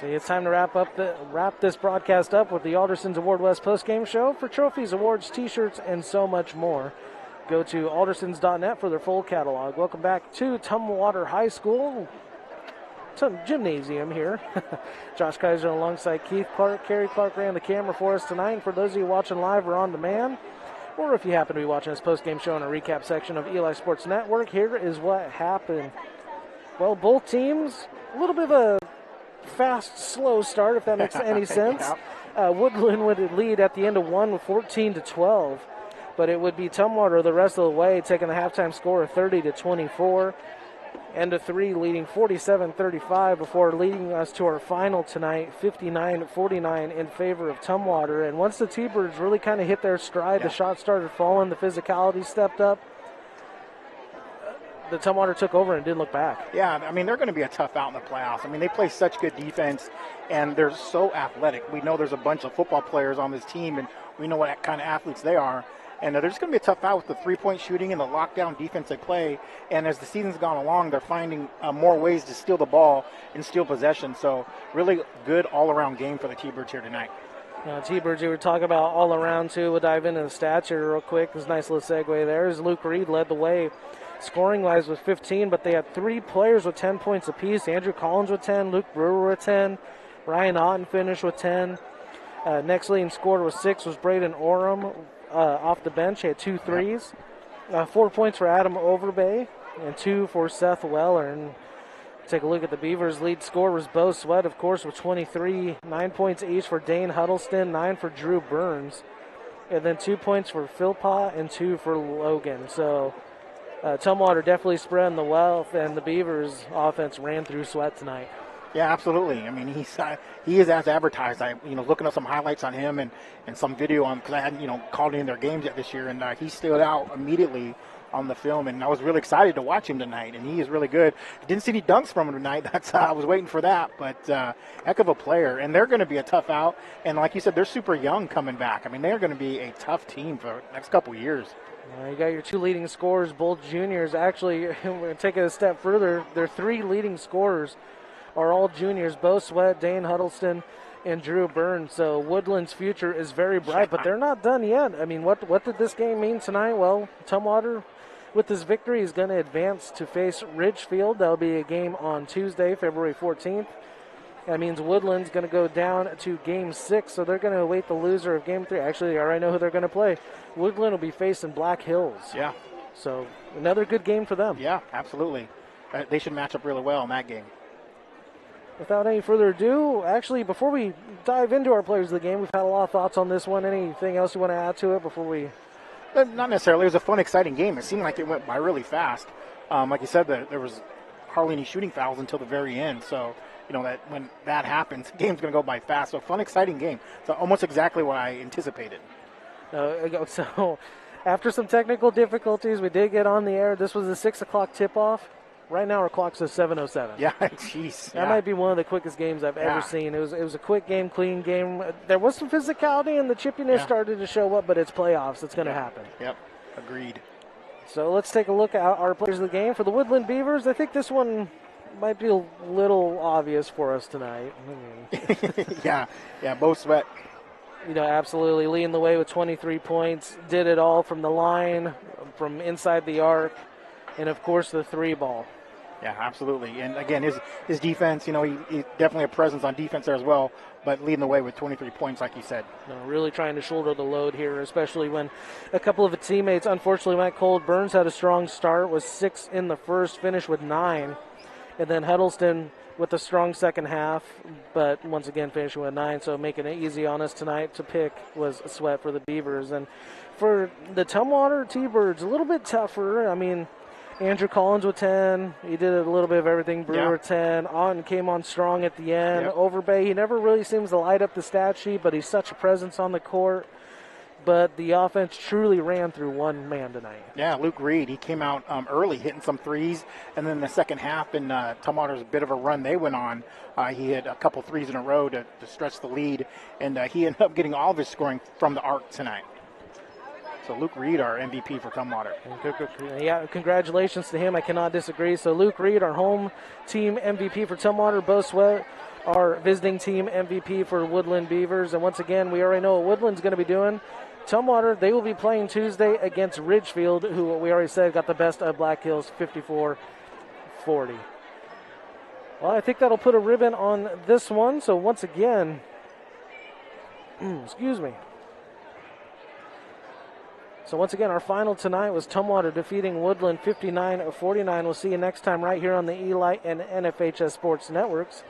See, it's time to wrap this broadcast up with the Alderson's Award West postgame show. For trophies, awards, T-shirts, and so much more, go to aldersons.net for their full catalog. Welcome back to Tumwater High School gymnasium here. Josh Kaiser alongside Keith Clark. Kerry Clark ran the camera for us tonight. For those of you watching live or on demand, or if you happen to be watching this postgame show in a recap section of Eli Sports Network, here is what happened. Well, both teams, a little bit of a fast, slow start, if that makes any sense. Woodland would lead at the end of one with 14-12, but it would be Tumwater the rest of the way, taking the halftime score of 30-24. End of three, leading 47-35 before leading us to our final tonight, 59-49 in favor of Tumwater. And once the T-Birds really kind of hit their stride, the shots started falling, the physicality stepped up. The Tumwater took over and didn't look back. Yeah, I mean, they're going to be a tough out in the playoffs. I mean, they play such good defense, and they're so athletic. We know there's a bunch of football players on this team, and we know what kind of athletes they are. And they're just going to be a tough out with the three-point shooting and the lockdown defense they play. And as the season's gone along, they're finding more ways to steal the ball and steal possession. So really good all-around game for the T-Birds here tonight. T-Birds, you were talking about all-around, too. We'll dive into the stats here real quick. There's a nice little segue there. As Luke Reed led the way scoring-wise with 15, but they had three players with 10 points apiece. Andrew Collins with 10, Luke Brewer with 10, Ryan Otten finished with 10. Next leading scorer with 6 was Braden Oram. Off the bench, he had 2 threes. 4 points for Adam Overbay and 2 for Seth Weller. And take a look at the Beavers' lead scorer was Bo Sweat, of course, with 23. 9 points each for Dane Huddleston, 9 for Drew Burns. And then 2 points for Philpott and 2 for Logan. So Tumwater definitely spreading the wealth, and the Beavers' offense ran through Sweat tonight. Yeah, absolutely. I mean, he is as advertised. Looking at some highlights on him and some video on, because I hadn't, called in their games yet this year, and he stood out immediately on the film, and I was really excited to watch him tonight, and he is really good. Didn't see any dunks from him tonight. I was waiting for that, but heck of a player, and they're going to be a tough out, and like you said, they're super young coming back. I mean, they're going to be a tough team for the next couple of years. You got your 2 leading scorers, both juniors. Actually, we're going to take it a step further. Their 3 leading scorers are all juniors, Bo Sweat, Dane Huddleston, and Drew Burns. So Woodland's future is very bright, but they're not done yet. I mean, what did this game mean tonight? Well, Tumwater, with this victory, is going to advance to face Ridgefield. That'll be a game on Tuesday, February 14th. That means Woodland's going to go down to Game 6, so they're going to await the loser of Game 3. Actually, I already know who they're going to play. Woodland will be facing Black Hills. Yeah. So another good game for them. Yeah, absolutely. They should match up really well in that game. Without any further ado, actually, before we dive into our players of the game, we've had a lot of thoughts on this one. Anything else you want to add to it before we? Not necessarily. It was a fun, exciting game. It seemed like it went by really fast. Like you said, there was hardly any shooting fouls until the very end. So, that when that happens, the game's going to go by fast. So, fun, exciting game. So, almost exactly what I anticipated. So, after some technical difficulties, we did get on the air. This was a 6 o'clock tip-off. Right now our clock says 7:07. Yeah, jeez. That might be one of the quickest games I've ever seen. It was a quick game, clean game. There was some physicality and the chippiness started to show up, but it's playoffs. It's going to happen. Yep, agreed. So let's take a look at our players of the game. For the Woodland Beavers, I think this one might be a little obvious for us tonight. Yeah, Bo Sweat. Absolutely leading the way with 23 points. Did it all from the line, from inside the arc, and, of course, the 3-ball. Yeah, absolutely. And, again, his defense, he's definitely a presence on defense there as well, but leading the way with 23 points, like you said. Really trying to shoulder the load here, especially when a couple of his teammates unfortunately went cold. Burns had a strong start, was 6 in the first, finished with 9. And then Huddleston with a strong second half, but once again finishing with 9, so making it easy on us tonight to pick was Sweat for the Beavers. And for the Tumwater T-Birds, a little bit tougher. I mean, Andrew Collins with 10. He did a little bit of everything. Brewer 10. Otten came on strong at the end. Yep. Overbay, he never really seems to light up the stat sheet, but he's such a presence on the court. But the offense truly ran through one man tonight. Yeah, Luke Reed, he came out early hitting some threes, and then the second half in Tumwater's bit of a run they went on, he hit a couple threes in a row to stretch the lead, and he ended up getting all of his scoring from the arc tonight. So Luke Reed, our MVP for Tumwater. Yeah, congratulations to him. I cannot disagree. So Luke Reed, our home team MVP for Tumwater. Bo Sweat, our visiting team MVP for Woodland Beavers. And once again, we already know what Woodland's going to be doing. Tumwater, they will be playing Tuesday against Ridgefield, who we already said got the best of Black Hills 54-40. Well, I think that'll put a ribbon on this one. So once again, excuse me. So once again, our final tonight was Tumwater defeating Woodland 59-49. We'll see you next time right here on the Eli and NFHS Sports Networks.